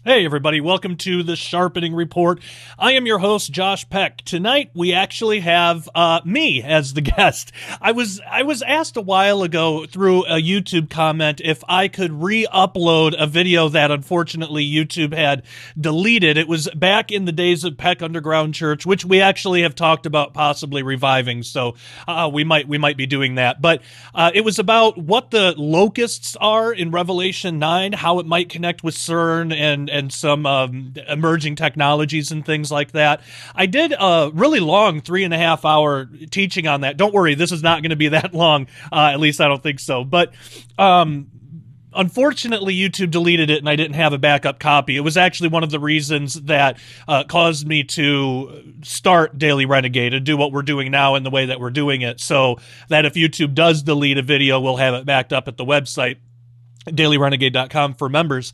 Hey everybody, welcome to the Sharpening Report. I am your host, Josh Peck. Tonight we actually have me as the guest. I was asked a while ago through a YouTube comment if I could re-upload a video that unfortunately YouTube had deleted. It was back in the days of Peck Underground Church, which we actually have talked about possibly reviving, so we might be doing that. But it was about what the Locusts are in Revelation 9, how it might connect with CERN and some emerging technologies and things like that. I did a really long 3.5-hour teaching on that. Don't worry, this is not going to be that long. At least I don't think so. But unfortunately, YouTube deleted it and I didn't have a backup copy. It was actually one of the reasons that caused me to start Daily Renegade and do what we're doing now in the way that we're doing it, so that if YouTube does delete a video, we'll have it backed up at the website, dailyrenegade.com for members.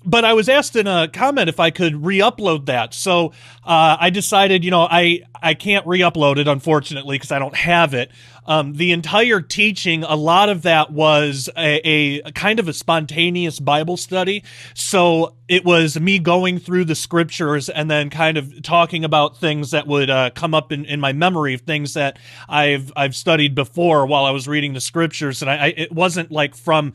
But I was asked in a comment if I could re-upload that. So I decided, I can't re-upload it, unfortunately, because I don't have it. The entire teaching, a lot of that was a kind of a spontaneous Bible study. So it was me going through the scriptures and then kind of talking about things that would come up in my memory, things that I've studied before while I was reading the scriptures. And it wasn't like from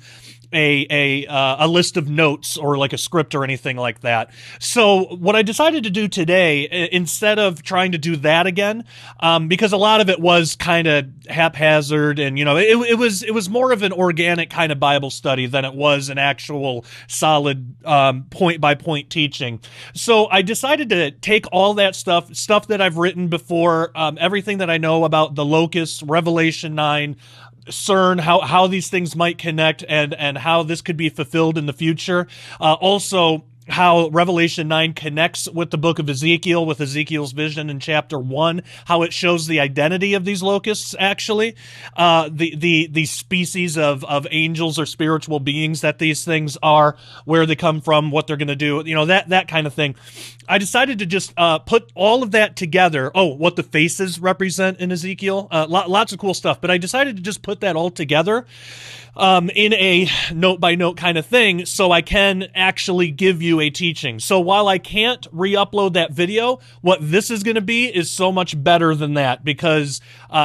a list of notes or like a script or anything like that. So what I decided to do today, instead of trying to do that again, because a lot of it was kind of haphazard and, it was more of an organic kind of Bible study than it was an actual solid point by point teaching. So I decided to take all that stuff that I've written before, everything that I know about the Locusts, Revelation 9, CERN, how these things might connect and how this could be fulfilled in the future. Also, how Revelation 9 connects with the book of Ezekiel, with Ezekiel's vision in chapter 1, how it shows the identity of these locusts, actually, the species of angels or spiritual beings that these things are, where they come from, what they're going to do, that kind of thing. I decided to just put all of that together. Oh, what the faces represent in Ezekiel. Lots of cool stuff. But I decided to just put that all together in a note-by-note kind of thing so I can actually give you a teaching. So while I can't re-upload that video, what this is going to be is so much better than that, because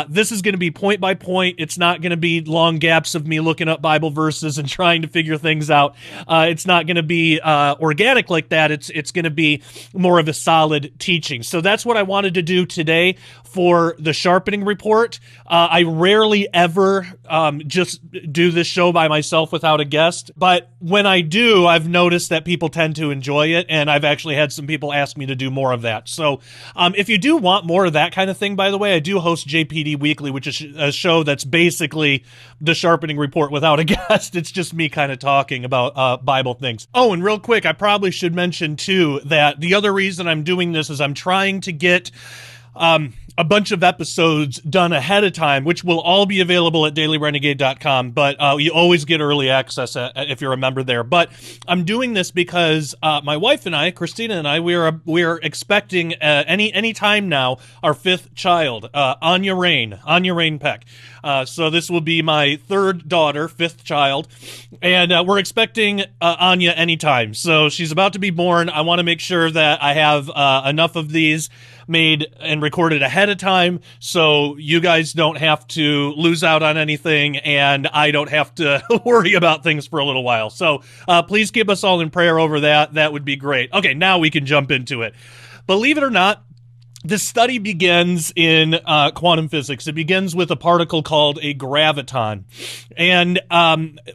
this is going to be point by point. It's not going to be long gaps of me looking up Bible verses and trying to figure things out. It's not going to be organic like that. It's going to be more of a solid teaching. So that's what I wanted to do today for the Sharpening Report. I rarely ever just do this show by myself without a guest, but when I do, I've noticed that people tend to enjoy it, and I've actually had some people ask me to do more of that. So if you do want more of that kind of thing, by the way, I do host JPD Weekly, which is a show that's basically the Sharpening Report without a guest. It's just me kind of talking about Bible things. Oh, and real quick, I probably should mention too that the other reason I'm doing this is I'm trying to get a bunch of episodes done ahead of time, which will all be available at dailyrenegade.com, but you always get early access if you're a member there. But I'm doing this because my wife and I, Christina and I, we are expecting any time now our 5th child, Anya Rain Peck. So this will be my 3rd daughter, 5th child, and we're expecting Anya anytime. So she's about to be born. I want to make sure that I have enough of these made and recorded ahead of time so you guys don't have to lose out on anything and I don't have to worry about things for a little while. So please keep us all in prayer over that. That would be great. Okay, now we can jump into it. Believe it or not, this study begins in quantum physics. It begins with a particle called a graviton. And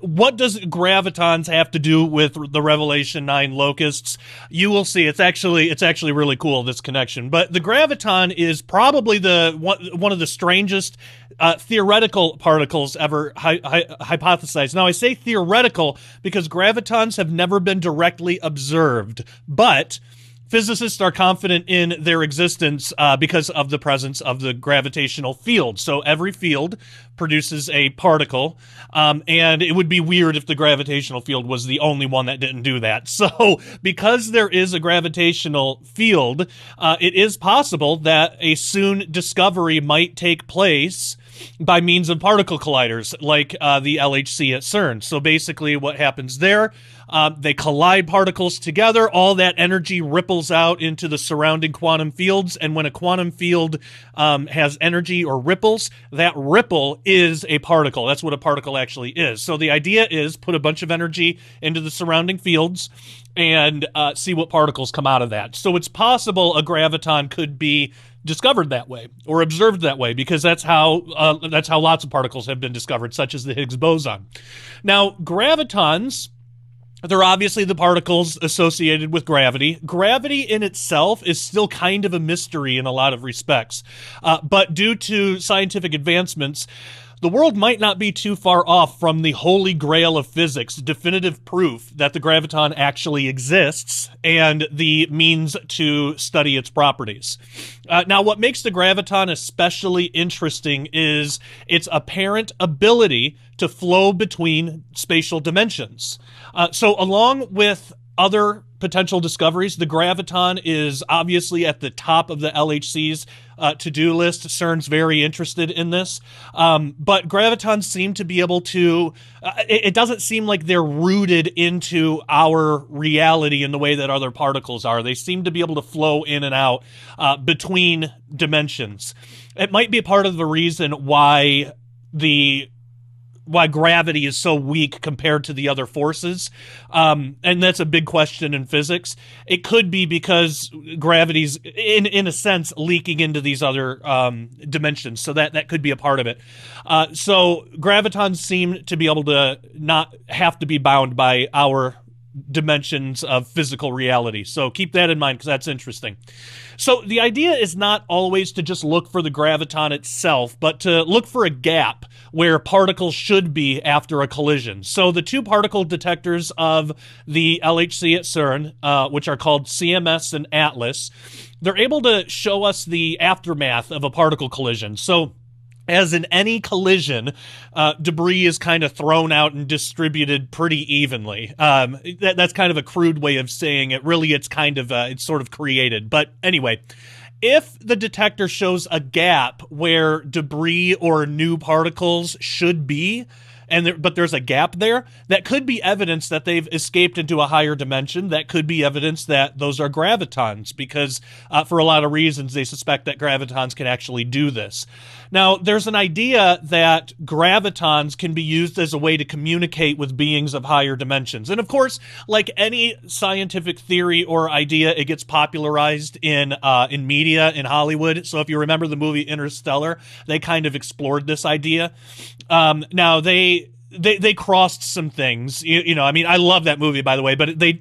what does gravitons have to do with the Revelation 9 locusts? You will see. It's actually really cool, this connection. But the graviton is probably one of the strangest theoretical particles ever hypothesized. Now, I say theoretical because gravitons have never been directly observed, but physicists are confident in their existence because of the presence of the gravitational field. So every field produces a particle, and it would be weird if the gravitational field was the only one that didn't do that. So because there is a gravitational field, it is possible that a soon discovery might take place by means of particle colliders like the LHC at CERN. So basically what happens there, They collide particles together. All that energy ripples out into the surrounding quantum fields. And when a quantum field has energy or ripples, that ripple is a particle. That's what a particle actually is. So the idea is put a bunch of energy into the surrounding fields and see what particles come out of that. So it's possible a graviton could be discovered that way or observed that way, because that's how lots of particles have been discovered, such as the Higgs boson. Now, gravitons, they're obviously the particles associated with gravity. Gravity in itself is still kind of a mystery in a lot of respects, but due to scientific advancements, the world might not be too far off from the holy grail of physics, definitive proof that the graviton actually exists and the means to study its properties. Now, what makes the graviton especially interesting is its apparent ability to flow between spatial dimensions. So along with other potential discoveries, the graviton is obviously at the top of the LHC's to-do list. CERN's very interested in this. But gravitons seem to be able to, it doesn't seem like they're rooted into our reality in the way that other particles are. They seem to be able to flow in and out between dimensions. It might be part of the reason why gravity is so weak compared to the other forces. And that's a big question in physics. It could be because gravity's, in a sense, leaking into these other dimensions. So that could be a part of it. So gravitons seem to be able to not have to be bound by our dimensions of physical reality. So keep that in mind, because that's interesting. So the idea is not always to just look for the graviton itself, but to look for a gap where particles should be after a collision. So the two particle detectors of the LHC at CERN, which are called CMS and ATLAS, they're able to show us the aftermath of a particle collision. So as in any collision, debris is kind of thrown out and distributed pretty evenly. That's kind of a crude way of saying it. Really, it's sort of created. But anyway, if the detector shows a gap where debris or new particles should be, but there's a gap there, that could be evidence that they've escaped into a higher dimension. That could be evidence that those are gravitons, because for a lot of reasons they suspect that gravitons can actually do this. Now, there's an idea that gravitons can be used as a way to communicate with beings of higher dimensions. And of course, like any scientific theory or idea, it gets popularized in media, in Hollywood. So if you remember the movie Interstellar, they kind of explored this idea. Now, they crossed some things, I mean, I love that movie, by the way, but they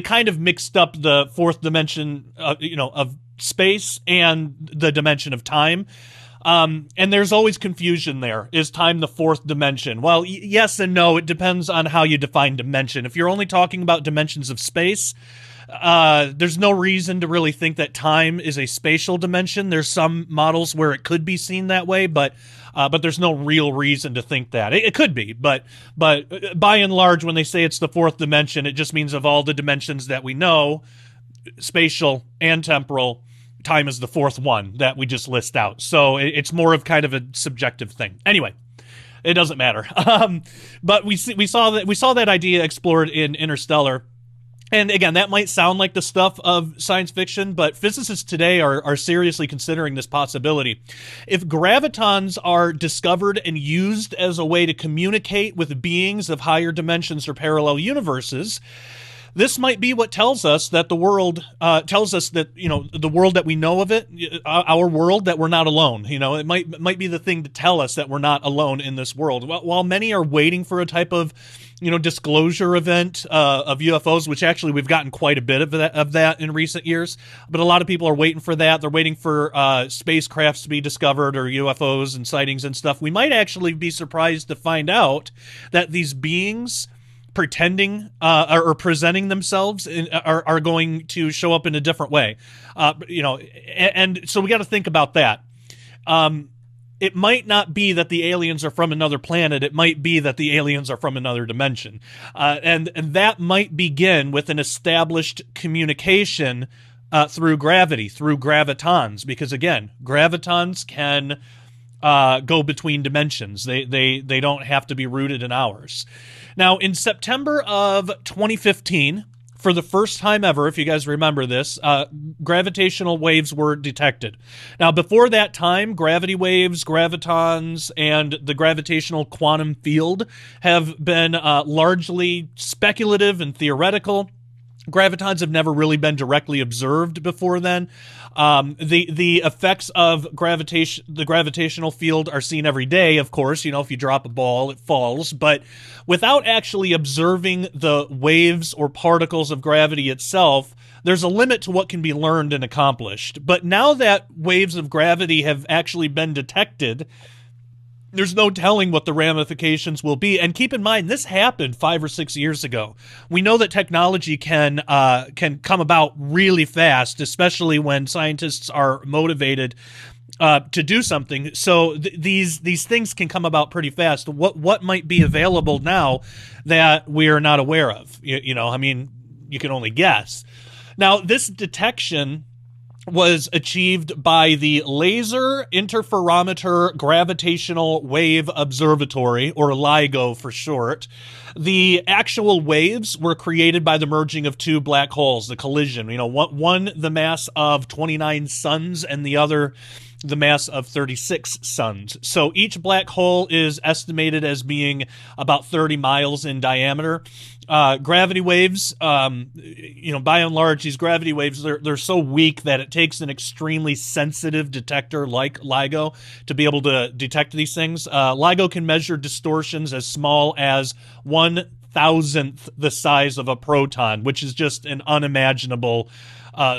kind of mixed up the fourth dimension, of space and the dimension of time. And there's always confusion there. Is time the fourth dimension? Well, yes and no. It depends on how you define dimension. If you're only talking about dimensions of space, there's no reason to really think that time is a spatial dimension. There's some models where it could be seen that way, but there's no real reason to think that. It could be, but by and large, when they say it's the fourth dimension, it just means of all the dimensions that we know, spatial and temporal, time is the fourth one that we just list out. So it's more of kind of a subjective thing. Anyway, it doesn't matter. But we saw that idea explored in Interstellar. And again, that might sound like the stuff of science fiction, but physicists today are seriously considering this possibility. If gravitons are discovered and used as a way to communicate with beings of higher dimensions or parallel universes, this might be what tells us that the world the world that we know of it, our world, that we're not alone. It might be the thing to tell us that we're not alone in this world. While many are waiting for a type of disclosure event of UFOs, which actually we've gotten quite a bit of that in recent years, but a lot of people are waiting for that. They're waiting for spacecrafts to be discovered or UFOs and sightings and stuff. We might actually be surprised to find out that these beings pretending or presenting themselves are going to show up in a different way, and so we got to think about that. It might not be that the aliens are from another planet. It might be that the aliens are from another dimension, and that might begin with an established communication through gravity, through gravitons, because again, gravitons can go between dimensions. They don't have to be rooted in ours. Now, in September of 2015, for the first time ever, if you guys remember this, gravitational waves were detected. Now, before that time, gravity waves, gravitons, and the gravitational quantum field have been largely speculative and theoretical. Gravitons have never really been directly observed before then. The effects of the gravitational field are seen every day, of course. You know, if you drop a ball, it falls. But without actually observing the waves or particles of gravity itself, there's a limit to what can be learned and accomplished. But now that waves of gravity have actually been detected, there's no telling what the ramifications will be. And keep in mind, this happened 5 or 6 years ago. We know that technology can come about really fast, especially when scientists are motivated to do something. So these things can come about pretty fast. What might be available now that we are not aware of? You know, I mean, you can only guess. Now, this detection was achieved by the Laser Interferometer Gravitational Wave Observatory, or LIGO for short. The actual waves were created by the merging of two black holes, the collision. You know, one the mass of 29 suns and the other the mass of 36 suns. So each black hole is estimated as being about 30 miles in diameter. Gravity waves, you know, by and large, these gravity waves, they're so weak that it takes an extremely sensitive detector like LIGO to be able to detect these things. LIGO can measure distortions as small as 1,000th the size of a proton, which is just an unimaginable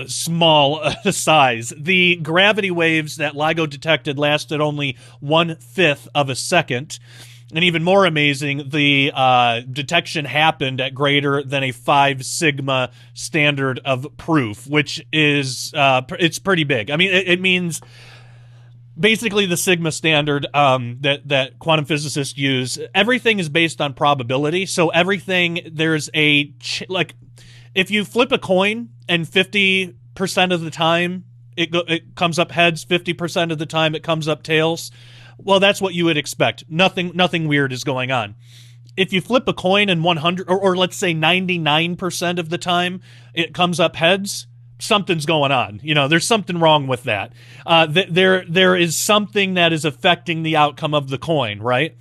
small size. The gravity waves that LIGO detected lasted only 1/5 of a second. And even more amazing, the detection happened at greater than a 5 sigma standard of proof, which is it's pretty big. I mean, it means basically the sigma standard that quantum physicists use. Everything is based on probability. So everything, there's like, if you flip a coin and 50% of the time it comes up heads, 50% of the time it comes up tails, well, that's what you would expect. Nothing weird is going on. If you flip a coin and 100, or let's say 99% of the time it comes up heads, something's going on. You know, there's something wrong with that. There is something that is affecting the outcome of the coin, right?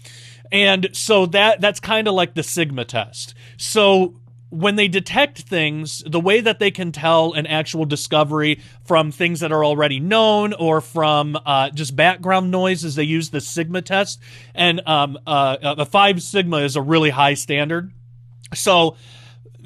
And so that's kind of like the sigma test. So when they detect things, the way that they can tell an actual discovery from things that are already known or from just background noise is they use the sigma test. And a 5 sigma is a really high standard. So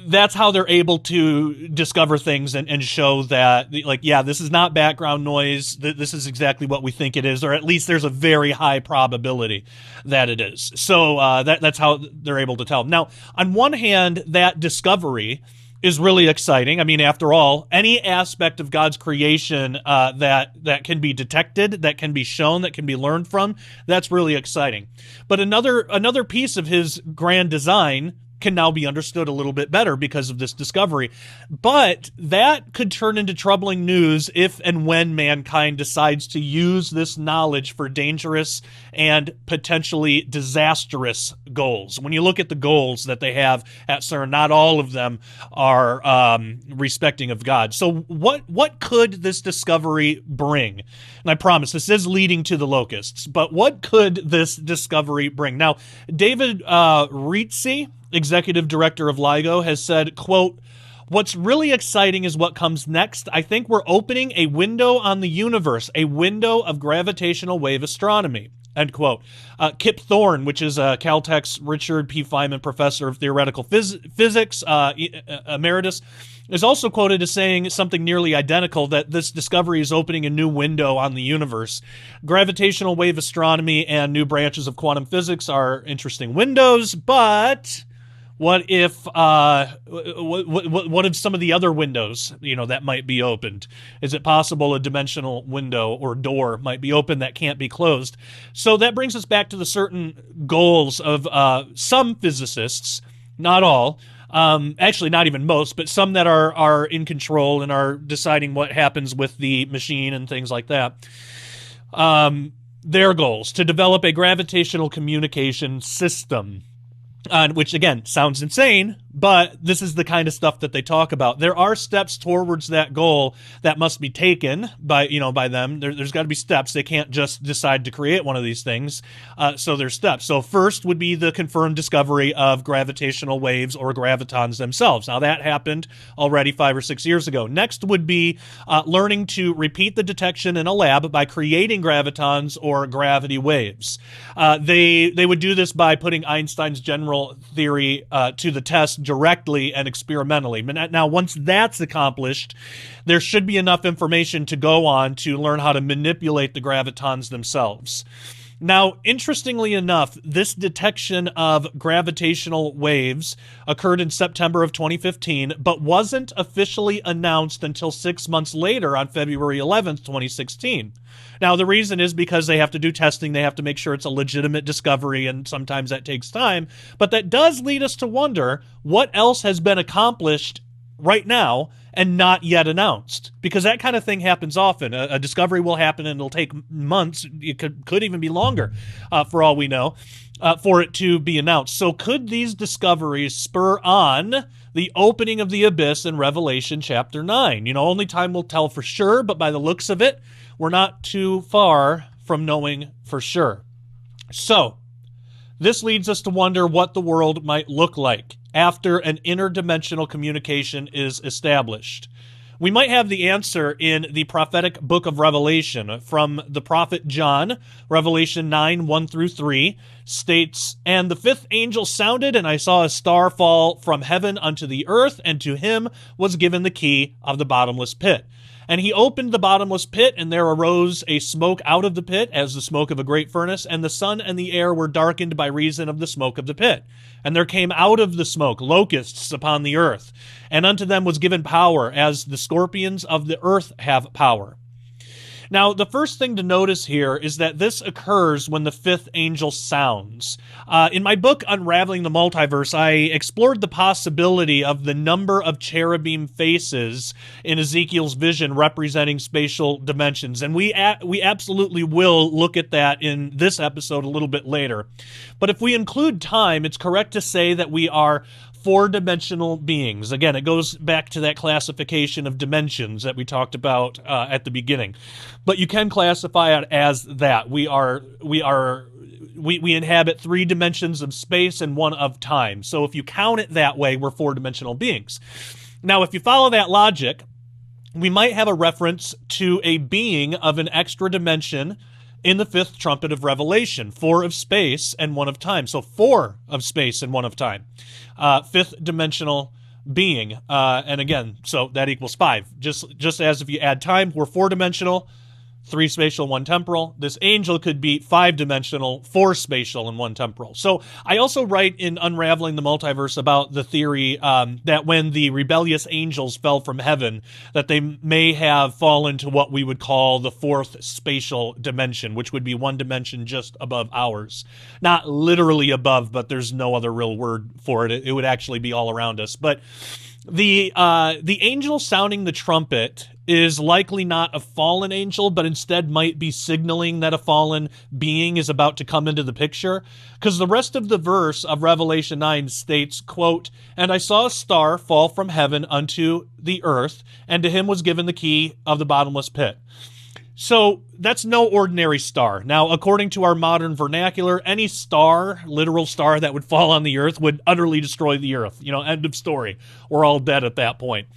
that's how they're able to discover things and show that, like, yeah, this is not background noise. This is exactly what we think it is, or at least there's a very high probability that it is. So that's how they're able to tell. Now, on one hand, that discovery is really exciting. I mean, after all, any aspect of God's creation that can be detected, that can be shown, that can be learned from, that's really exciting. But another piece of his grand design can now be understood a little bit better because of this discovery. But that could turn into troubling news if and when mankind decides to use this knowledge for dangerous and potentially disastrous goals. When you look at the goals that they have at CERN, not all of them are respecting of God. So what could this discovery bring? And I promise this is leading to the Locusts, but what could this discovery bring? Now, David Rizzi, executive director of LIGO, has said, quote, "What's really exciting is what comes next. I think we're opening a window on the universe, a window of gravitational wave astronomy." End quote. Kip Thorne, which is Caltech's Richard P. Feynman Professor of Theoretical Physics, Emeritus, is also quoted as saying something nearly identical, that this discovery is opening a new window on the universe. Gravitational wave astronomy and new branches of quantum physics are interesting windows, but what if some of the other windows, you know, that might be opened? Is it possible a dimensional window or door might be open that can't be closed? So that brings us back to the certain goals of some physicists, not all, actually not even most, but some that are in control and are deciding what happens with the machine and things like that. Their goals: to develop a gravitational communication system. which again sounds insane, but this is the kind of stuff that they talk about. There are steps towards that goal that must be taken by them. There's got to be steps. They can't just decide to create one of these things. So there's steps. So first would be the confirmed discovery of gravitational waves or gravitons themselves. Now that happened already 5 or 6 years ago. Next would be learning to repeat the detection in a lab by creating gravitons or gravity waves. They would do this by putting Einstein's general theory to the test directly and experimentally. Now, once that's accomplished, there should be enough information to go on to learn how to manipulate the gravitons themselves. Now, interestingly enough, this detection of gravitational waves occurred in September of 2015, but wasn't officially announced until 6 months later on February 11th, 2016. Now, the reason is because they have to do testing. They have to make sure it's a legitimate discovery, and sometimes that takes time. But that does lead us to wonder what else has been accomplished right now and not yet announced, because that kind of thing happens often. A discovery will happen and it'll take months. It could even be longer, for all we know, for it to be announced. So could these discoveries spur on the opening of the abyss in Revelation chapter 9? Only time will tell for sure, but by the looks of it, we're not too far from knowing for sure. So this leads us to wonder what the world might look like after an interdimensional communication is established. We might have the answer in the prophetic book of Revelation from the prophet John. Revelation 9, 1 through 3 states, "And the fifth angel sounded, and I saw a star fall from heaven unto the earth, and to him was given the key of the bottomless pit. And he opened the bottomless pit, and there arose a smoke out of the pit, as the smoke of a great furnace, and the sun and the air were darkened by reason of the smoke of the pit. And there came out of the smoke locusts upon the earth, and unto them was given power, as the scorpions of the earth have power." Now, the first thing to notice here is that this occurs when the fifth angel sounds. In my book, Unraveling the Multiverse, I explored the possibility of the number of cherubim faces in Ezekiel's vision representing spatial dimensions, and we absolutely will look at that in this episode a little bit later. But if we include time, it's correct to say that we are four-dimensional beings. Again, it goes back to that classification of dimensions that we talked about at the beginning. But you can classify it as that. We inhabit 3 dimensions of space and 1 of time. So if you count it that way, we're four-dimensional beings. Now, if you follow that logic, we might have a reference to a being of an extra dimension in the 5th trumpet of Revelation, 4 of space and 1 of time. So 4 of space and 1 of time. 5th dimensional being. And again, so that equals 5. Just as if you add time, we're 4-dimensional, 3 spatial, 1 temporal. This angel could be 5-dimensional, 4 spatial, and 1 temporal. So I also write in Unraveling the Multiverse about the theory that when the rebellious angels fell from heaven, that they may have fallen to what we would call the 4th spatial dimension, which would be 1 dimension just above ours. Not literally above, but there's no other real word for it. It would actually be all around us. But the angel sounding the trumpet is likely not a fallen angel, but instead might be signaling that a fallen being is about to come into the picture. Because the rest of the verse of Revelation 9 states, quote, "And I saw a star fall from heaven unto the earth, and to him was given the key of the bottomless pit." So that's no ordinary star. Now, according to our modern vernacular, any star, literal star that would fall on the earth would utterly destroy the earth. End of story. We're all dead at that point.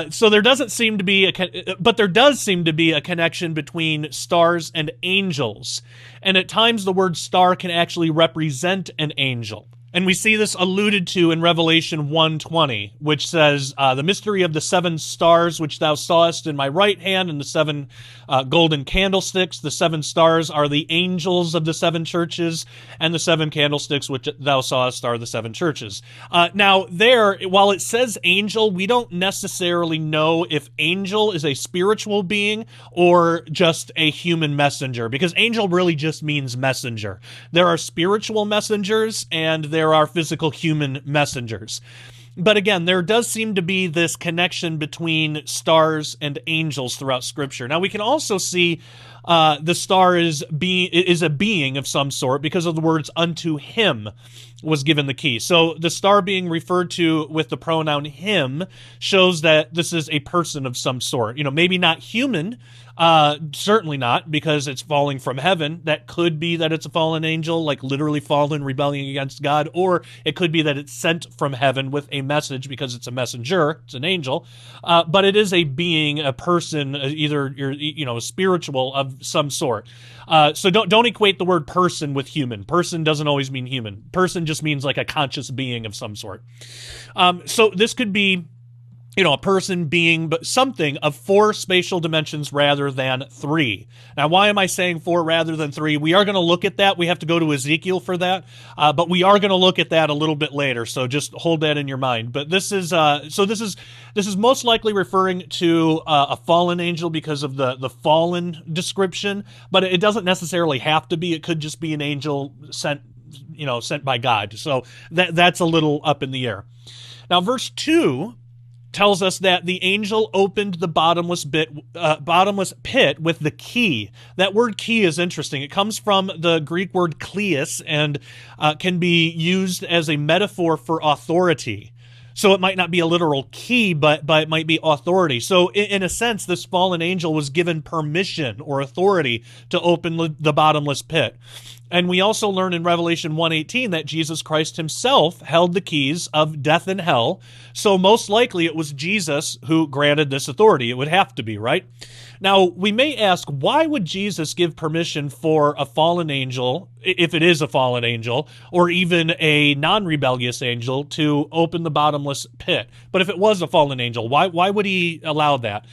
So there doesn't seem to be but there does seem to be a connection between stars and angels. And at times the word star can actually represent an angel. And we see this alluded to in Revelation 1:20, which says, "The mystery of the 7 stars which thou sawest in my right hand, and the 7 golden candlesticks. The 7 stars are the angels of the 7 churches, and the 7 candlesticks which thou sawest are the 7 churches." Now, while it says angel, we don't necessarily know if angel is a spiritual being or just a human messenger, because angel really just means messenger. There are spiritual messengers, and there are physical human messengers. But again, there does seem to be this connection between stars and angels throughout Scripture. Now, we can also see the star is a being of some sort because of the words unto him was given the key. So the star being referred to with the pronoun him shows that this is a person of some sort. Maybe not human, certainly not, because it's falling from heaven. That could be that it's a fallen angel, like literally fallen, rebelling against God, or it could be that it's sent from heaven with a message because it's a messenger, it's an angel, but it is a being, a person, either spiritual of some sort. So don't equate the word person with human. Person doesn't always mean human. Person just means like a conscious being of some sort. So this could be a person, being, but something of 4 spatial dimensions rather than 3. Now, why am I saying 4 rather than 3? We are going to look at that. We have to go to Ezekiel for that, but we are going to look at that a little bit later. So just hold that in your mind. But this is most likely referring to a fallen angel because of the fallen description. But it doesn't necessarily have to be. It could just be an angel sent by God. So that's a little up in the air. Now, verse 2 tells us that the angel opened the bottomless pit with the key. That word key is interesting. It comes from the Greek word kleis and can be used as a metaphor for authority. So it might not be a literal key, but it might be authority. So in a sense, this fallen angel was given permission or authority to open the bottomless pit. And we also learn in Revelation 1:18 that Jesus Christ himself held the keys of death and hell. So most likely it was Jesus who granted this authority. It would have to be, right? Now, we may ask, why would Jesus give permission for a fallen angel, if it is a fallen angel, or even a non-rebellious angel, to open the bottomless pit? But if it was a fallen angel, why would he allow that?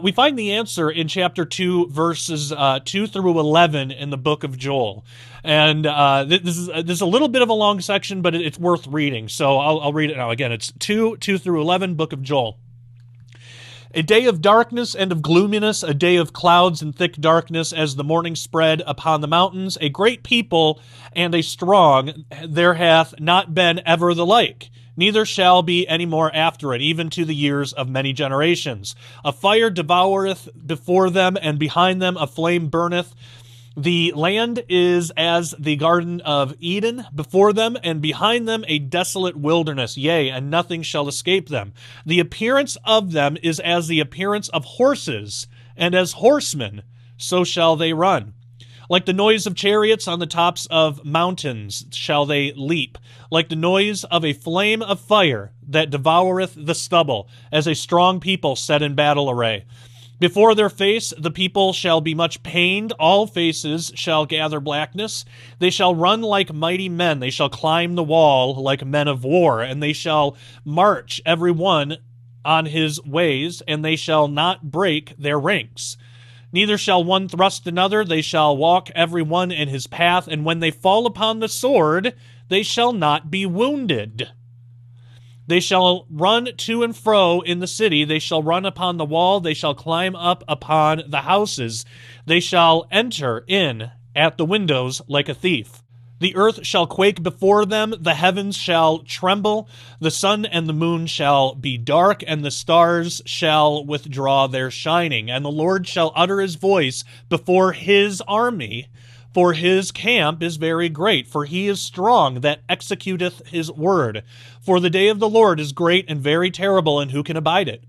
We find the answer in chapter 2, verses 2 through 11 in the book of Joel. And this is a little bit of a long section, but it's worth reading. So I'll read it now. Again, it's 2 through 11, book of Joel. A day of darkness and of gloominess, a day of clouds and thick darkness, as the morning spread upon the mountains. A great people and a strong, there hath not been ever the like. Neither shall be any more after it, even to the years of many generations. A fire devoureth before them, and behind them a flame burneth. The land is as the Garden of Eden before them, and behind them a desolate wilderness, yea, and nothing shall escape them. The appearance of them is as the appearance of horses, and as horsemen, so shall they run. Like the noise of chariots on the tops of mountains shall they leap, like the noise of a flame of fire that devoureth the stubble, as a strong people set in battle array. Before their face the people shall be much pained, all faces shall gather blackness. They shall run like mighty men, they shall climb the wall like men of war, and they shall march every one on his ways, and they shall not break their ranks. Neither shall one thrust another, they shall walk every one in his path, and when they fall upon the sword, they shall not be wounded. They shall run to and fro in the city. They shall run upon the wall. They shall climb up upon the houses. They shall enter in at the windows like a thief. The earth shall quake before them. The heavens shall tremble. The sun and the moon shall be dark, and the stars shall withdraw their shining. And the Lord shall utter his voice before his army. For his camp is very great, for he is strong that executeth his word. For the day of the Lord is great and very terrible, and who can abide it?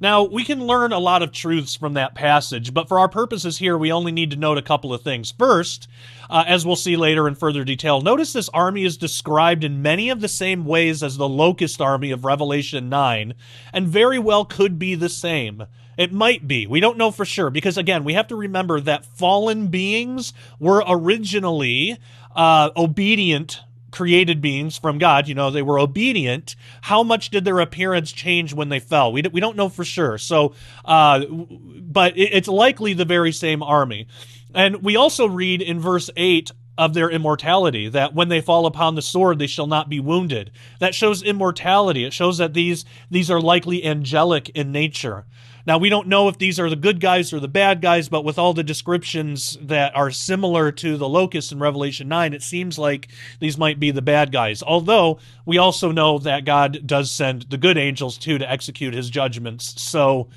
Now, we can learn a lot of truths from that passage, but for our purposes here, we only need to note a couple of things. First, as we'll see later in further detail, notice this army is described in many of the same ways as the locust army of Revelation 9, and very well could be the same. It might be. We don't know for sure, because again, we have to remember that fallen beings were originally obedient created beings from God. They were obedient. How much did their appearance change when they fell? We don't know for sure. So, but it's likely the very same army. And we also read in verse 8 of their immortality, that when they fall upon the sword, they shall not be wounded. That shows immortality. It shows that these are likely angelic in nature. Now, we don't know if these are the good guys or the bad guys, but with all the descriptions that are similar to the locusts in Revelation 9, it seems like these might be the bad guys. Although, we also know that God does send the good angels, too, to execute his judgments. So,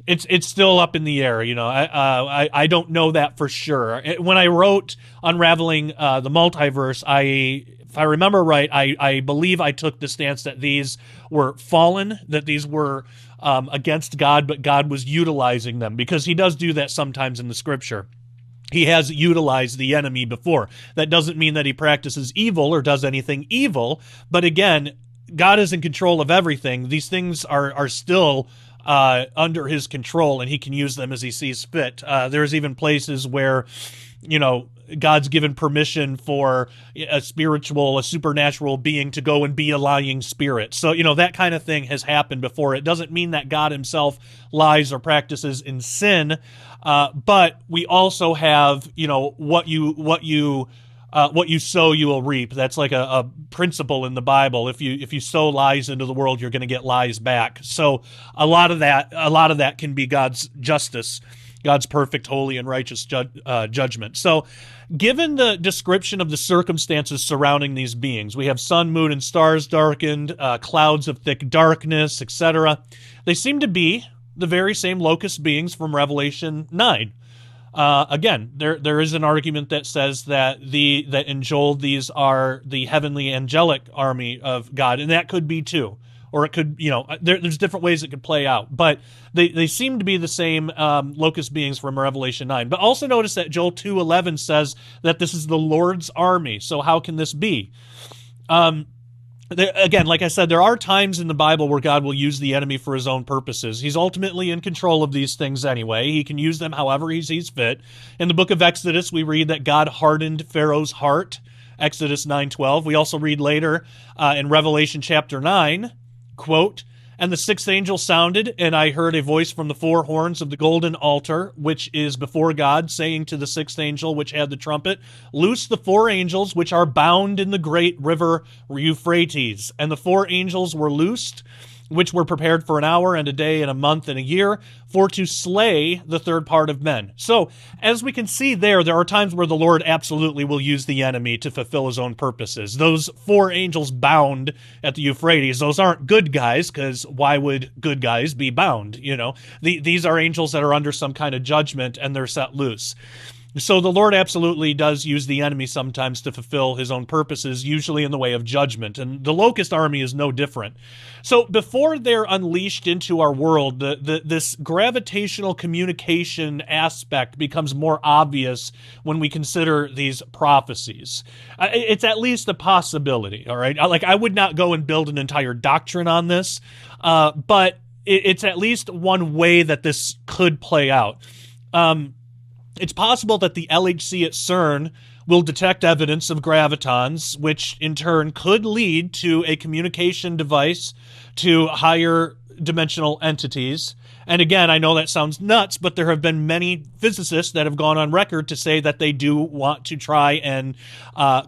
It's still up in the air. I don't know that for sure. When I wrote Unraveling the Multiverse, if I remember right, I believe I took the stance that these were fallen, that these were against God, but God was utilizing them, because he does do that sometimes in the scripture. He has utilized the enemy before. That doesn't mean that he practices evil or does anything evil, but again, God is in control of everything. These things are still under his control, and he can use them as he sees fit. There's even places where, God's given permission for a supernatural being to go and be a lying spirit. So, that kind of thing has happened before. It doesn't mean that God himself lies or practices in sin, but we also have, what you sow, you will reap. That's like a principle in the Bible. If you sow lies into the world, you're going to get lies back. So a lot of that can be God's justice, God's perfect, holy, and righteous judgment. So, given the description of the circumstances surrounding these beings, we have sun, moon, and stars darkened, clouds of thick darkness, etc. They seem to be the very same locust beings from Revelation 9. Again, there is an argument that says that in Joel these are the heavenly angelic army of God, and that could be too. Or it could, there's different ways it could play out. But they seem to be the same locust beings from Revelation 9. But also notice that Joel 2:11 says that this is the Lord's army. So how can this be? Again, like I said, there are times in the Bible where God will use the enemy for his own purposes. He's ultimately in control of these things anyway. He can use them however he sees fit. In the book of Exodus, we read that God hardened Pharaoh's heart, Exodus 9:12. We also read later in Revelation chapter 9, quote, "And the sixth angel sounded, and I heard a voice from the four horns of the golden altar, which is before God, saying to the sixth angel which had the trumpet, Loose the four angels which are bound in the great river Euphrates. And the four angels were loosed, which were prepared for an hour and a day and a month and a year, for to slay the third part of men." So, as we can see there are times where the Lord absolutely will use the enemy to fulfill his own purposes. Those four angels bound at the Euphrates, those aren't good guys, because why would good guys be bound? These are angels that are under some kind of judgment, and they're set loose. So the Lord absolutely does use the enemy sometimes to fulfill his own purposes, usually in the way of judgment, and the locust army is no different. So before they're unleashed into our world, this gravitational communication aspect becomes more obvious when we consider these prophecies. It's at least a possibility, all right? Like, I would not go and build an entire doctrine on this, but it's at least one way that this could play out. It's possible that the LHC at CERN will detect evidence of gravitons, which in turn could lead to a communication device to higher dimensional entities. And again, I know that sounds nuts, but there have been many physicists that have gone on record to say that they do want to try and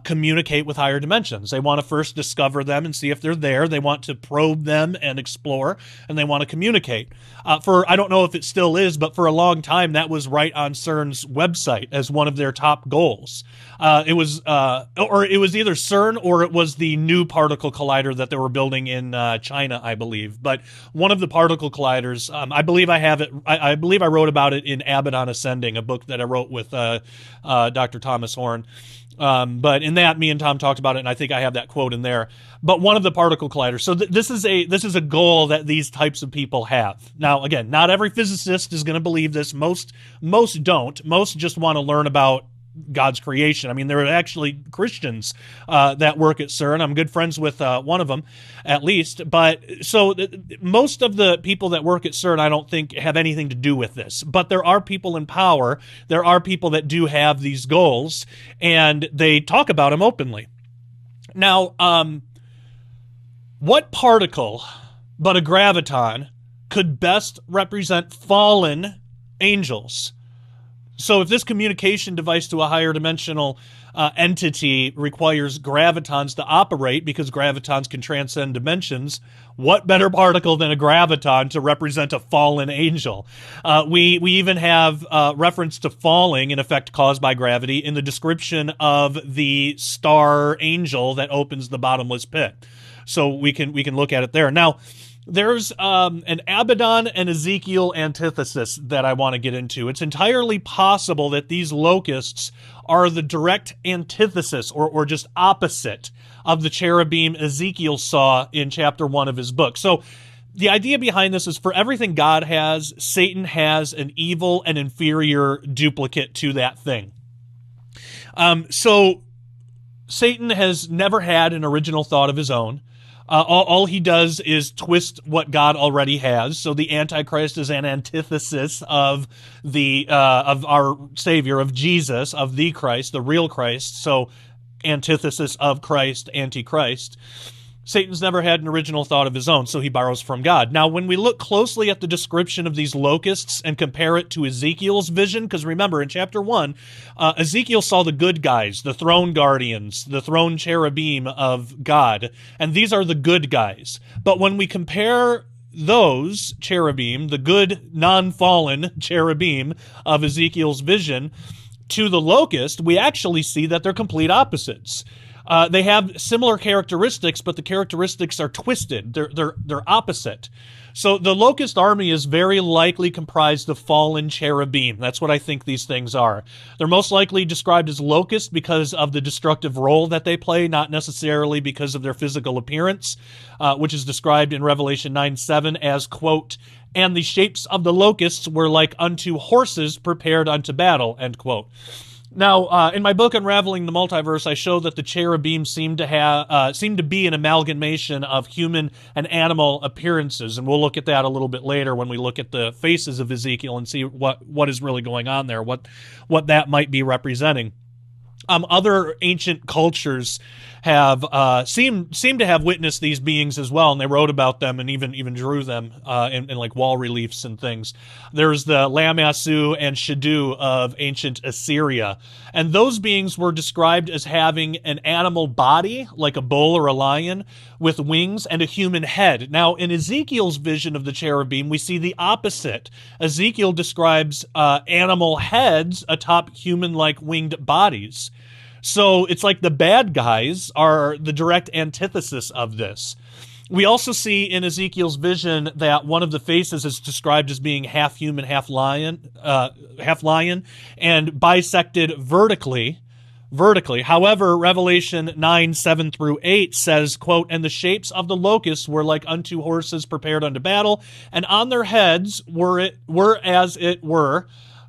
communicate with higher dimensions. They want to first discover them and see if they're there. They want to probe them and explore, and they want to communicate. I don't know if it still is, but for a long time, that was right on CERN's website as one of their top goals. It was either CERN or it was the new particle collider that they were building in China, I believe. But one of the particle colliders, I believe I have it. I believe I wrote about it in Abbott on Ascending, a book that I wrote with Dr. Thomas Horn. But in that, me and Tom talked about it, and I think I have that quote in there. But one of the particle colliders. So this is a goal that these types of people have. Now, again, not every physicist is going to believe this. Most don't. Most just want to learn about God's creation. I mean, there are actually Christians that work at CERN. I'm good friends with one of them, at least. But so most of the people that work at CERN, I don't think, have anything to do with this. But there are people in power. There are people that do have these goals, and they talk about them openly. Now, what particle but a graviton could best represent fallen angels? So if this communication device to a higher dimensional entity requires gravitons to operate, because gravitons can transcend dimensions, what better particle than a graviton to represent a fallen angel? We even have reference to falling, in effect caused by gravity, in the description of the star angel that opens the bottomless pit. So we can look at it there. Now, There's an Abaddon and Ezekiel antithesis that I want to get into. It's entirely possible that these locusts are the direct antithesis or just opposite of the cherubim Ezekiel saw in chapter 1 of his book. So the idea behind this is for everything God has, Satan has an evil and inferior duplicate to that thing. So Satan has never had an original thought of his own. All he does is twist what God already has. So the Antichrist is an antithesis of of our Savior, of Jesus, of the Christ, the real Christ. So antithesis of Christ, Antichrist. Satan's never had an original thought of his own, so he borrows from God. Now, when we look closely at the description of these locusts and compare it to Ezekiel's vision, because remember, in chapter 1, Ezekiel saw the good guys, the throne guardians, the throne cherubim of God, and these are the good guys. But when we compare those cherubim, the good, non-fallen cherubim of Ezekiel's vision, to the locust, we actually see that they're complete opposites. They have similar characteristics, but the characteristics are twisted. They're opposite. So the locust army is very likely comprised of fallen cherubim. That's what I think these things are. They're most likely described as locusts because of the destructive role that they play, not necessarily because of their physical appearance, which is described in Revelation 9:7 as, quote, "And the shapes of the locusts were like unto horses prepared unto battle," end quote. Now, in my book Unraveling the Multiverse, I show that the cherubim seem to be an amalgamation of human and animal appearances, and we'll look at that a little bit later when we look at the faces of Ezekiel and see what is really going on there, what that might be representing. Other ancient cultures have seem to have witnessed these beings as well, and they wrote about them and even drew them in like wall reliefs and things. There's the Lamassu and Shadu of ancient Assyria, and those beings were described as having an animal body, like a bull or a lion, with wings and a human head. Now, in Ezekiel's vision of the cherubim, we see the opposite. Ezekiel describes animal heads atop human-like winged bodies. So it's like the bad guys are the direct antithesis of this. We also see in Ezekiel's vision that one of the faces is described as being half human, half lion, and bisected vertically. However, Revelation 9:7-8 says, quote, "And the shapes of the locusts were like unto horses prepared unto battle, and on their heads were as it were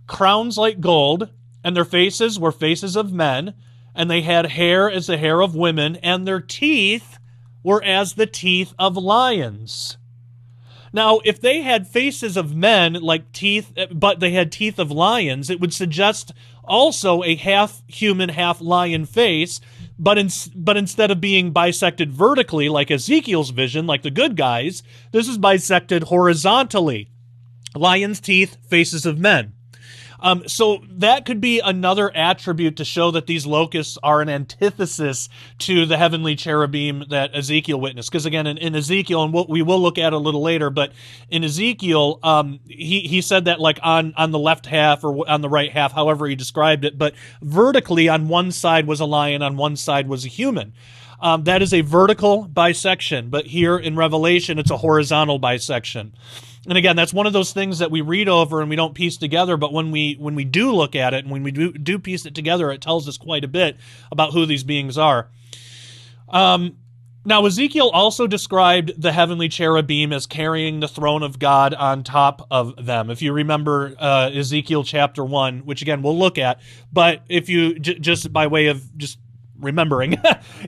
crowns like gold, and their faces were faces of men, and they had hair as the hair of women, and their teeth were as the teeth of lions." Now, if they had faces of men like teeth, but they had teeth of lions, it would suggest also a half human, half lion face, but instead of being bisected vertically like Ezekiel's vision, like the good guys, this is bisected horizontally. Lions' teeth, faces of men. So that could be another attribute to show that these locusts are an antithesis to the heavenly cherubim that Ezekiel witnessed. Because again, in Ezekiel, and we will look at it a little later, but in Ezekiel, he said that like on the left half or on the right half, however he described it, but vertically on one side was a lion, on one side was a human. That is a vertical bisection, but here in Revelation, it's a horizontal bisection. And again, that's one of those things that we read over and we don't piece together, but when we do look at it and when we do piece it together, it tells us quite a bit about who these beings are. Now, Ezekiel also described the heavenly cherubim as carrying the throne of God on top of them. If you remember Ezekiel chapter 1, which again we'll look at, but if you just by way of just remembering,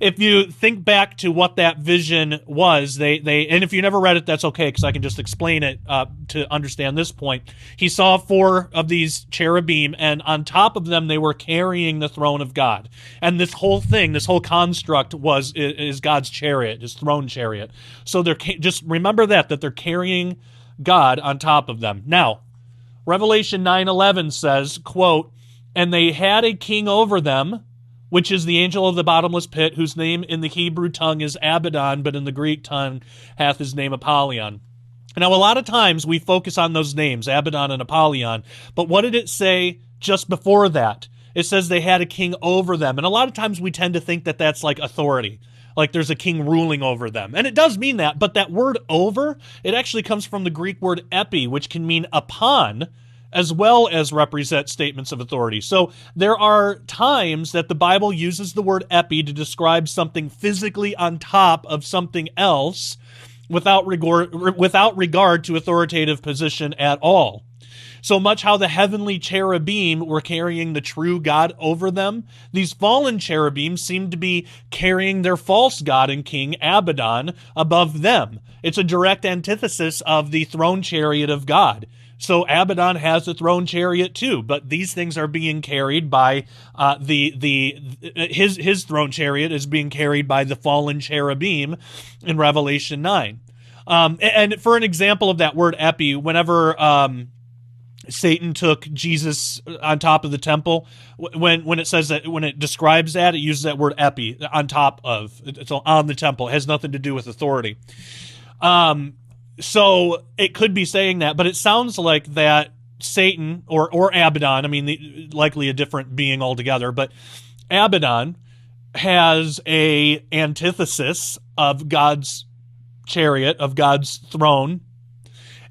if you think back to what that vision was, they and if you never read it, that's okay, because I can just explain it to understand this point. He saw 4 of these cherubim, and on top of them they were carrying the throne of God. And this whole thing, this whole construct is God's chariot, his throne chariot. So they're just remember that they're carrying God on top of them. Now, Revelation 9:11 says, quote, "And they had a king over them, which is the angel of the bottomless pit, whose name in the Hebrew tongue is Abaddon, but in the Greek tongue hath his name Apollyon." Now, a lot of times we focus on those names, Abaddon and Apollyon, but what did it say just before that? It says they had a king over them, and a lot of times we tend to think that that's like authority. like there's a king ruling over them. And it does mean that, but that word over, it actually comes from the Greek word epi, which can mean upon, as well as represent statements of authority. So there are times that the Bible uses the word epi to describe something physically on top of something else without regard to authoritative position at all. So much how the heavenly cherubim were carrying the true God over them, these fallen cherubim seem to be carrying their false god and king Abaddon above them. It's a direct antithesis of the throne chariot of God. So Abaddon has a throne chariot too, but these things are being carried by his throne chariot is being carried by the fallen cherubim in Revelation 9. And for an example of that word epi, whenever Satan took Jesus on top of the temple, when it says that, when it describes that, it uses that word epi, on top of, it's on the temple. It has nothing to do with authority. So it could be saying that, but it sounds like that Satan or Abaddon, I mean, likely a different being altogether, but Abaddon has a antithesis of God's chariot, of God's throne.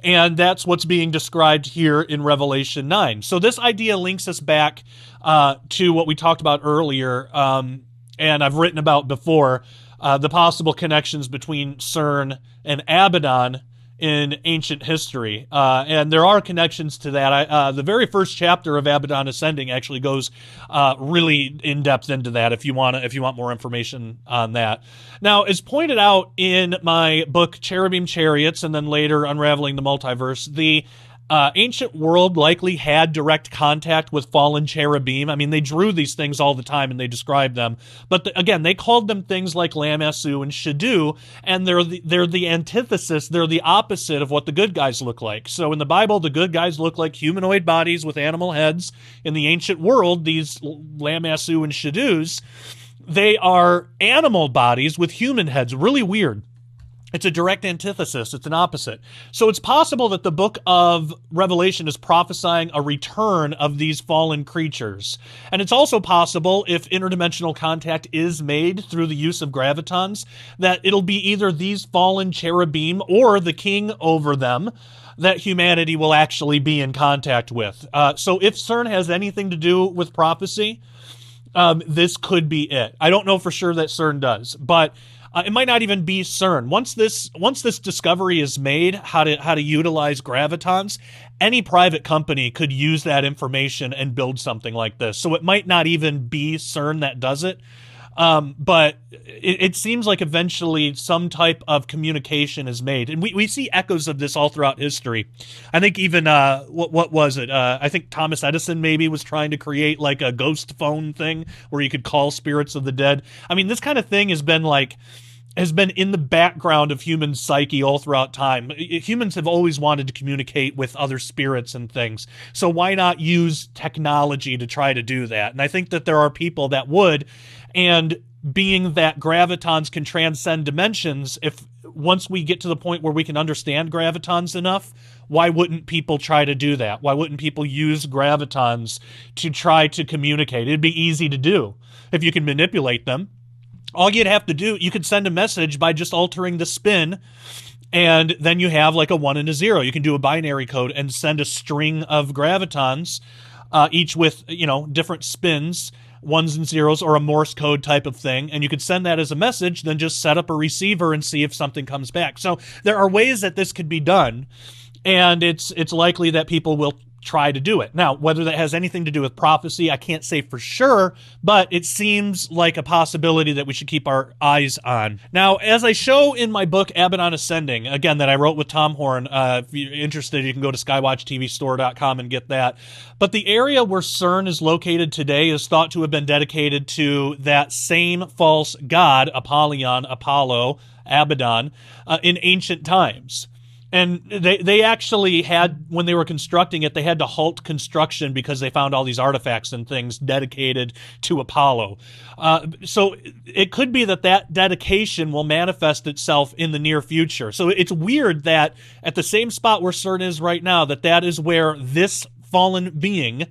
And that's what's being described here in Revelation 9. So this idea links us back to what we talked about earlier, and I've written about before, the possible connections between CERN and Abaddon in ancient history. And there are connections to that. The very first chapter of Abaddon Ascending actually goes really in depth into that if you want more information on that. Now, as pointed out in my book Cherubim Chariots, and then later Unraveling the Multiverse, the ancient world likely had direct contact with fallen cherubim. I mean, they drew these things all the time and they described them. But again, they called them things like Lamassu and Shadu, and they're the antithesis, they're the opposite of what the good guys look like. So in the Bible, the good guys look like humanoid bodies with animal heads. In the ancient world, these Lamassu and Shadus, they are animal bodies with human heads. Really weird. It's a direct antithesis. It's an opposite. So it's possible that the book of Revelation is prophesying a return of these fallen creatures. And it's also possible, if interdimensional contact is made through the use of gravitons, that it'll be either these fallen cherubim or the king over them that humanity will actually be in contact with. So if CERN has anything to do with prophecy, this could be it. I don't know for sure that CERN does, but it might not even be CERN. Once this discovery is made, how to utilize gravitons, any private company could use that information and build something like this. So it might not even be CERN that does it. But it seems like eventually some type of communication is made. And we see echoes of this all throughout history. I think even, what was it? I think Thomas Edison maybe was trying to create like a ghost phone thing where you could call spirits of the dead. I mean, this kind of thing has been in the background of human psyche all throughout time. Humans have always wanted to communicate with other spirits and things. So why not use technology to try to do that? And I think that there are people that would, and being that gravitons can transcend dimensions, if once we get to the point where we can understand gravitons enough, why wouldn't people try to do that? Why wouldn't people use gravitons to try to communicate? It'd be easy to do if you can manipulate them. All you'd have to do, you could send a message by just altering the spin, and then you have like a 1 and a 0. You can do a binary code and send a string of gravitons, each with, different spins, 1s and 0s, or a Morse code type of thing, and you could send that as a message, then just set up a receiver and see if something comes back. So there are ways that this could be done, and it's likely that people will try to do it. Now, whether that has anything to do with prophecy, I can't say for sure, but it seems like a possibility that we should keep our eyes on. Now, as I show in my book, Abaddon Ascending, again, that I wrote with Tom Horn, if you're interested, you can go to skywatchtvstore.com and get that. But the area where CERN is located today is thought to have been dedicated to that same false god, Apollo, Abaddon, in ancient times. And they actually had, when they were constructing it, they had to halt construction because they found all these artifacts and things dedicated to Apollo. So it could be that dedication will manifest itself in the near future. So it's weird that at the same spot where CERN is right now, that is where this fallen being,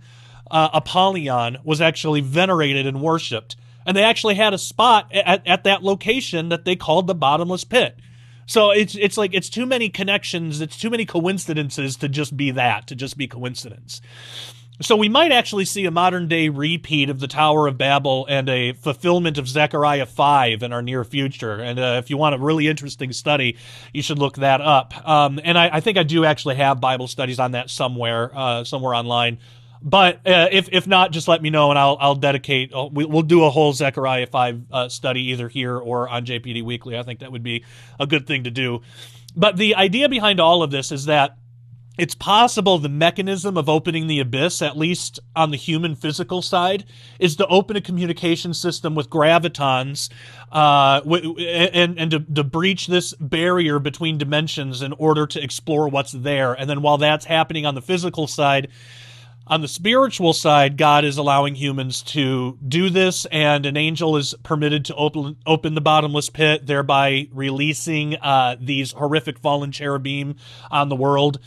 Apollyon, was actually venerated and worshipped. And they actually had a spot at that location that they called the bottomless pit. So it's like it's too many connections, it's too many coincidences to just be coincidence. So we might actually see a modern day repeat of the Tower of Babel and a fulfillment of Zechariah 5 in our near future. And if you want a really interesting study, you should look that up. And I think I do actually have Bible studies on that somewhere online. But if not, just let me know, and I'll dedicate. We'll do a whole Zechariah 5 study either here or on JPD Weekly. I think that would be a good thing to do. But the idea behind all of this is that it's possible the mechanism of opening the abyss, at least on the human physical side, is to open a communication system with gravitons and to breach this barrier between dimensions in order to explore what's there. And then while that's happening on the physical side, on the spiritual side, God is allowing humans to do this, and an angel is permitted to open the bottomless pit, thereby releasing these horrific fallen cherubim on the world.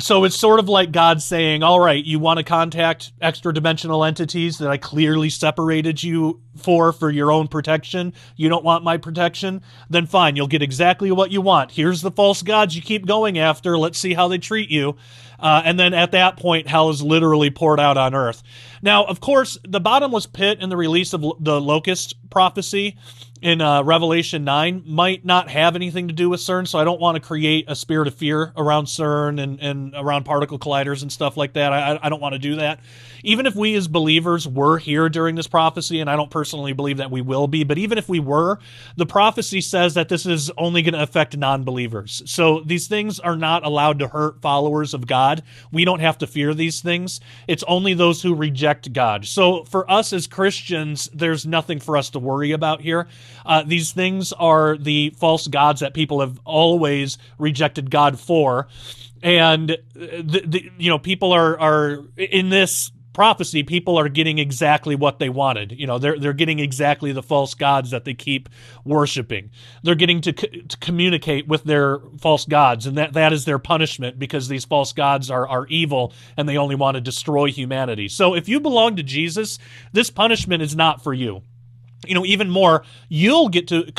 So it's sort of like God saying, all right, you want to contact extra-dimensional entities that I clearly separated you for your own protection? You don't want my protection? Then fine, you'll get exactly what you want. Here's the false gods you keep going after. Let's see how they treat you. And then at that point, hell is literally poured out on earth. Now, of course, the bottomless pit and the release of the locust prophecy in Revelation 9 might not have anything to do with CERN, so I don't want to create a spirit of fear around CERN and around particle colliders and stuff like that. I don't want to do that. Even if we as believers were here during this prophecy, and I don't personally believe that we will be, but even if we were, the prophecy says that this is only going to affect non-believers. So these things are not allowed to hurt followers of God. We don't have to fear these things. It's only those who reject God. So for us as Christians, there's nothing for us to worry about here. These things are the false gods that people have always rejected God for. And, people are in this prophecy, people are getting exactly what they wanted. They're getting exactly the false gods that they keep worshiping. They're getting to communicate with their false gods, and that is their punishment, because these false gods are evil and they only want to destroy humanity. So if you belong to Jesus, this punishment is not for you. Even more, you'll get to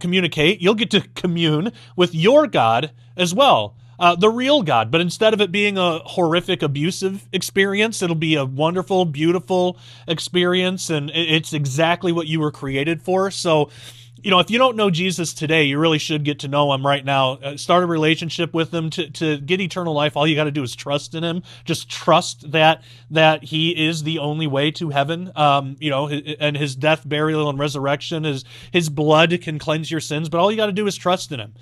communicate, you'll get to commune with your God as well. The real God, but instead of it being a horrific, abusive experience, it'll be a wonderful, beautiful experience, and it's exactly what you were created for. So, if you don't know Jesus today, you really should get to know him right now. Start a relationship with him. To get eternal life, all you got to do is trust in him. Just trust that he is the only way to heaven. And his death, burial, and resurrection, his blood can cleanse your sins, but all you got to do is trust in him.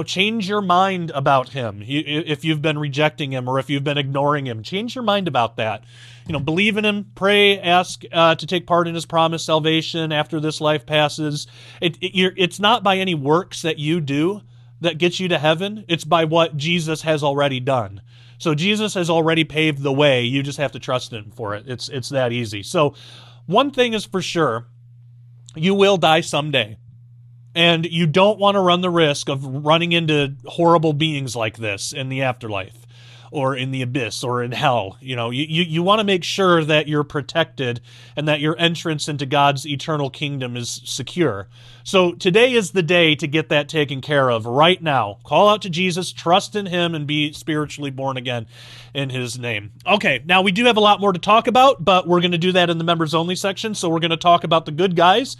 Change your mind about him. If you've been rejecting him or if you've been ignoring him, change your mind about that. Believe in him, pray, ask to take part in his promised salvation after this life passes. It's not by any works that you do that gets you to heaven. It's by what Jesus has already done. So Jesus has already paved the way. You just have to trust him for it. It's that easy. So one thing is for sure, you will die someday. And you don't want to run the risk of running into horrible beings like this in the afterlife, or in the abyss, or in hell. You want to make sure that you're protected and that your entrance into God's eternal kingdom is secure. So today is the day to get that taken care of right now. Call out to Jesus, trust in him, and be spiritually born again in his name. Okay, now we do have a lot more to talk about, but we're going to do that in the members only section. So we're going to talk about the good guys.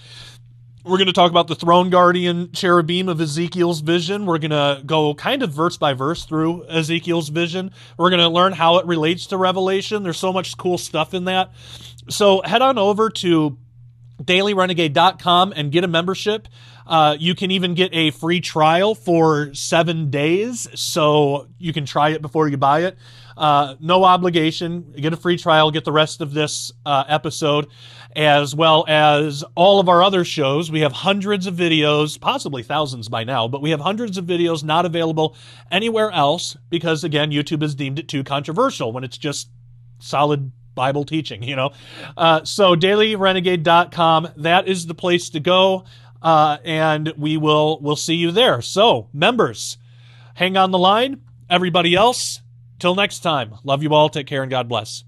We're going to talk about the throne guardian cherubim of Ezekiel's vision. We're going to go kind of verse by verse through Ezekiel's vision. We're going to learn how it relates to Revelation. There's so much cool stuff in that. So head on over to dailyrenegade.com and get a membership. You can even get a free trial for 7 days, so you can try it before you buy it. No obligation. Get a free trial, get the rest of this episode, as well as all of our other shows. We have hundreds of videos, possibly thousands by now, but we have hundreds of videos not available anywhere else because, again, YouTube has deemed it too controversial when it's just solid Bible teaching, So dailyrenegade.com, that is the place to go, and we'll see you there. So, members, hang on the line. Everybody else, till next time, love you all, take care, and God bless.